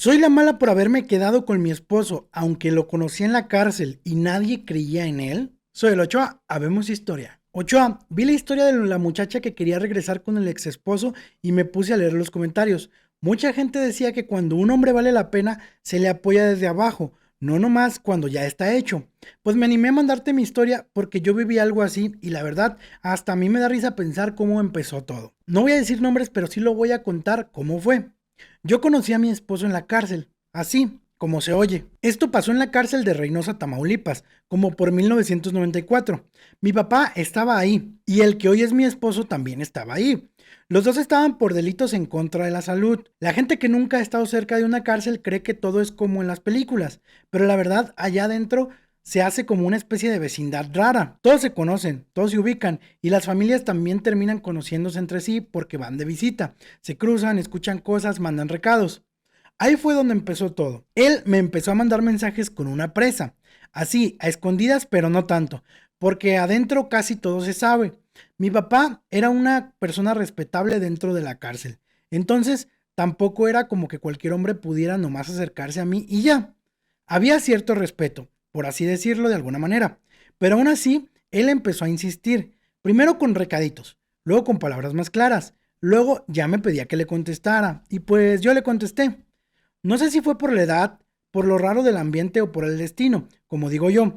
Soy la mala por haberme quedado con mi esposo, aunque lo conocí en la cárcel y nadie creía en él. Soy el Ochoa, habemos historia. Ochoa, vi la historia de la muchacha que quería regresar con el ex esposo y me puse a leer los comentarios. Mucha gente decía que cuando un hombre vale la pena, se le apoya desde abajo, no nomás cuando ya está hecho. Pues me animé a mandarte mi historia porque yo viví algo así y la verdad, hasta a mí me da risa pensar cómo empezó todo. No voy a decir nombres, pero sí lo voy a contar cómo fue. Yo conocí a mi esposo en la cárcel, así como se oye. Esto pasó en la cárcel de Reynosa, Tamaulipas, como por 1994. Mi papá estaba ahí y el que hoy es mi esposo también estaba ahí. Los dos estaban por delitos en contra de la salud. La gente que nunca ha estado cerca de una cárcel cree que todo es como en las películas, pero la verdad allá adentro se hace como una especie de vecindad rara. Todos se conocen, todos se ubican y las familias también terminan conociéndose entre sí porque van de visita. Se cruzan, escuchan cosas, mandan recados. Ahí fue donde empezó todo. Él me empezó a mandar mensajes con una presa. Así, a escondidas, pero no tanto, porque adentro casi todo se sabe. Mi papá era una persona respetable dentro de la cárcel. Entonces, tampoco era como que cualquier hombre pudiera nomás acercarse a mí y ya. Había cierto respeto, por así decirlo de alguna manera. Pero aún así, él empezó a insistir. Primero con recaditos, luego con palabras más claras. Luego ya me pedía que le contestara. Y pues yo le contesté. No sé si fue por la edad, por lo raro del ambiente o por el destino, como digo yo,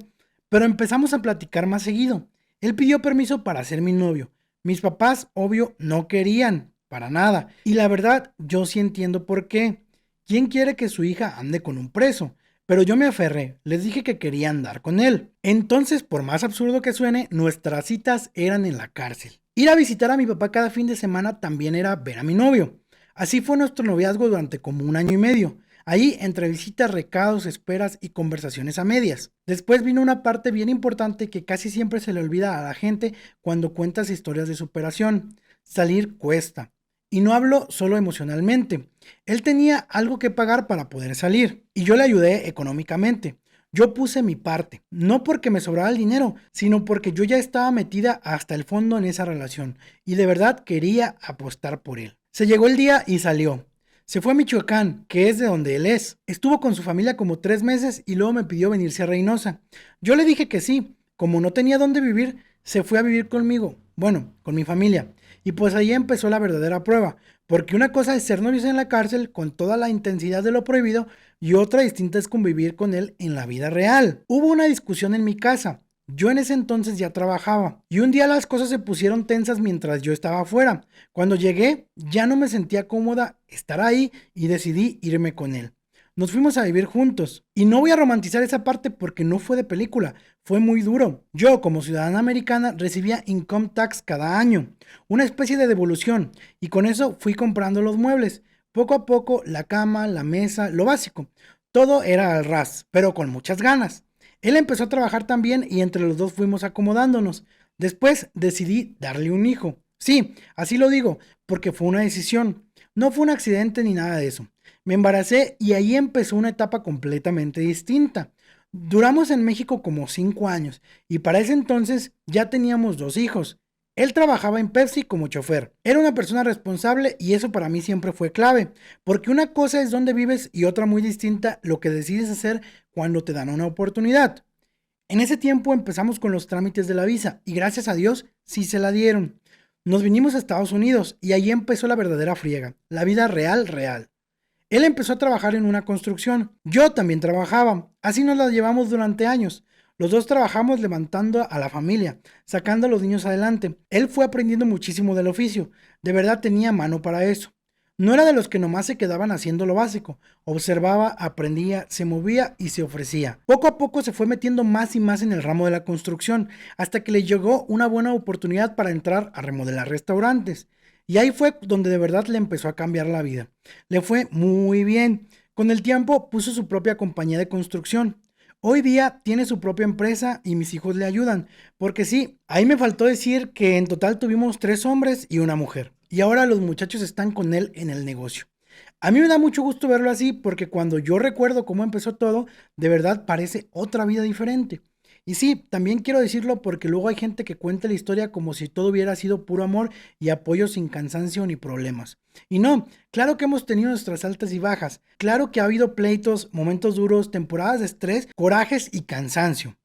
pero empezamos a platicar más seguido. Él pidió permiso para ser mi novio. Mis papás, obvio, no querían, para nada. Y la verdad, yo sí entiendo por qué. ¿Quién quiere que su hija ande con un preso? Pero yo me aferré, les dije que quería andar con él. Entonces, por más absurdo que suene, nuestras citas eran en la cárcel. Ir a visitar a mi papá cada fin de semana también era ver a mi novio. Así fue nuestro noviazgo durante como un año y medio. Ahí, entre visitas, recados, esperas y conversaciones a medias. Después vino una parte bien importante que casi siempre se le olvida a la gente cuando cuentas historias de superación. Salir cuesta. Y no hablo solo emocionalmente. Él tenía algo que pagar para poder salir y yo le ayudé económicamente. Yo puse mi parte, no porque me sobraba el dinero, sino porque yo ya estaba metida hasta el fondo en esa relación y de verdad quería apostar por él. Se llegó el día y salió. Se fue a Michoacán, que es de donde él es. Estuvo con su familia como 3 meses y luego me pidió venirse a Reynosa. Yo le dije que sí. Como no tenía dónde vivir, se fue a vivir conmigo. Bueno, con mi familia. Y pues ahí empezó la verdadera prueba. Porque una cosa es ser novios en la cárcel con toda la intensidad de lo prohibido y otra distinta es convivir con él en la vida real. Hubo una discusión en mi casa. Yo en ese entonces ya trabajaba y un día las cosas se pusieron tensas mientras yo estaba afuera. Cuando llegué ya no me sentía cómoda estar ahí y decidí irme con él. Nos fuimos a vivir juntos y no voy a romantizar esa parte porque no fue de película, fue muy duro. Yo como ciudadana americana recibía income tax cada año, una especie de devolución y con eso fui comprando los muebles. Poco a poco la cama, la mesa, lo básico. Todo era al ras, pero con muchas ganas. Él empezó a trabajar también y entre los dos fuimos acomodándonos. Después decidí darle un hijo. Sí, así lo digo, porque fue una decisión. No fue un accidente ni nada de eso. Me embaracé y ahí empezó una etapa completamente distinta. Duramos en México como 5 años y para ese entonces ya teníamos 2 hijos. Él trabajaba en Pepsi como chofer. Era una persona responsable y eso para mí siempre fue clave, porque una cosa es dónde vives y otra muy distinta lo que decides hacer cuando te dan una oportunidad. En ese tiempo empezamos con los trámites de la visa y gracias a Dios sí se la dieron. Nos vinimos a Estados Unidos y ahí empezó la verdadera friega, la vida real, real. Él empezó a trabajar en una construcción. Yo también trabajaba. Así nos la llevamos durante años. Los dos trabajamos levantando a la familia, sacando a los niños adelante. Él fue aprendiendo muchísimo del oficio. De verdad tenía mano para eso. No era de los que nomás se quedaban haciendo lo básico. Observaba, aprendía, se movía y se ofrecía. Poco a poco se fue metiendo más y más en el ramo de la construcción, hasta que le llegó una buena oportunidad para entrar a remodelar restaurantes. Y ahí fue donde de verdad le empezó a cambiar la vida. Le fue muy bien. Con el tiempo puso su propia compañía de construcción. Hoy día tiene su propia empresa y mis hijos le ayudan. Porque sí, ahí me faltó decir que en total tuvimos 3 hombres y una mujer. Y ahora los muchachos están con él en el negocio. A mí me da mucho gusto verlo así porque cuando yo recuerdo cómo empezó todo, de verdad parece otra vida diferente. Y sí, también quiero decirlo porque luego hay gente que cuenta la historia como si todo hubiera sido puro amor y apoyo sin cansancio ni problemas. Y no, claro que hemos tenido nuestras altas y bajas, claro que ha habido pleitos, momentos duros, temporadas de estrés, corajes y cansancio.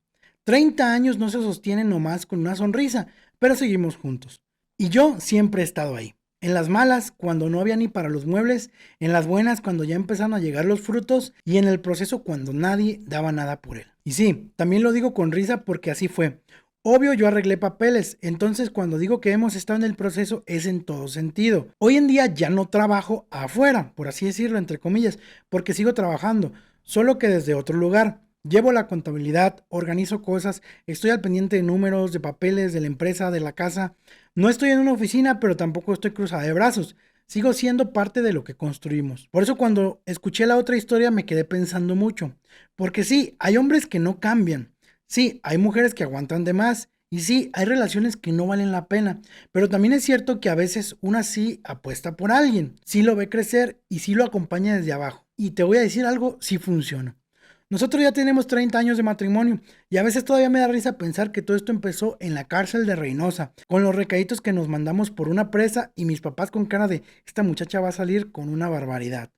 30 años no se sostienen nomás con una sonrisa, pero seguimos juntos. Y yo siempre he estado ahí. En las malas, cuando no había ni para los muebles, en las buenas, cuando ya empezaron a llegar los frutos, y en el proceso cuando nadie daba nada por él. Y sí, también lo digo con risa porque así fue. Obvio, yo arreglé papeles, entonces cuando digo que hemos estado en el proceso es en todo sentido. Hoy en día ya no trabajo afuera, por así decirlo, entre comillas, porque sigo trabajando, solo que desde otro lugar. Llevo la contabilidad, organizo cosas, estoy al pendiente de números, de papeles, de la empresa, de la casa. No estoy en una oficina, pero tampoco estoy cruzada de brazos. Sigo siendo parte de lo que construimos. Por eso cuando escuché la otra historia me quedé pensando mucho. Porque sí, hay hombres que no cambian. Sí, hay mujeres que aguantan de más. Y sí, hay relaciones que no valen la pena. Pero también es cierto que a veces una sí apuesta por alguien. Sí lo ve crecer y sí lo acompaña desde abajo. Y te voy a decir algo, sí funciona. Nosotros ya tenemos 30 años de matrimonio y a veces todavía me da risa pensar que todo esto empezó en la cárcel de Reynosa, con los recaditos que nos mandamos por una presa y mis papás con cara de esta muchacha va a salir con una barbaridad.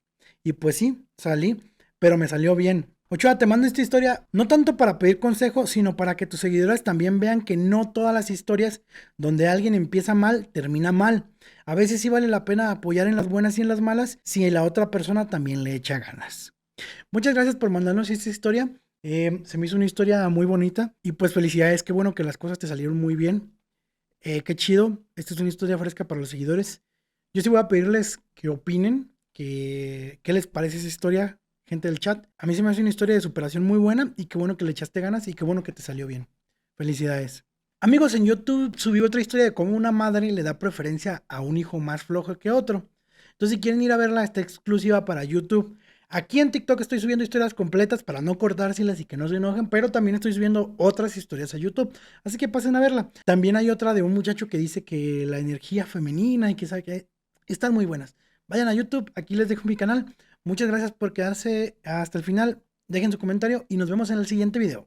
Y pues sí, salí, pero me salió bien. Ochoa, te mando esta historia no tanto para pedir consejo, sino para que tus seguidores también vean que no todas las historias donde alguien empieza mal, termina mal. A veces sí vale la pena apoyar en las buenas y en las malas si la otra persona también le echa ganas. Muchas gracias por mandarnos esta historia. Se me hizo una historia muy bonita y pues felicidades, qué bueno que las cosas te salieron muy bien. Qué chido, esta es una historia fresca para los seguidores. Yo sí voy a pedirles que opinen, que, qué les parece esa historia, gente del chat. A mí se me hace una historia de superación muy buena y qué bueno que le echaste ganas y qué bueno que te salió bien. Felicidades. Amigos, en YouTube subí otra historia de cómo una madre le da preferencia a un hijo más flojo que otro. Entonces, si quieren ir a verla, está exclusiva para YouTube. Aquí en TikTok estoy subiendo historias completas para no cortárselas y que no se enojen, pero también estoy subiendo otras historias a YouTube. Así que pasen a verla. También hay otra de un muchacho que dice que la energía femenina y que sabe que están muy buenas. Vayan a YouTube, aquí les dejo mi canal. Muchas gracias por quedarse hasta el final. Dejen su comentario y nos vemos en el siguiente video.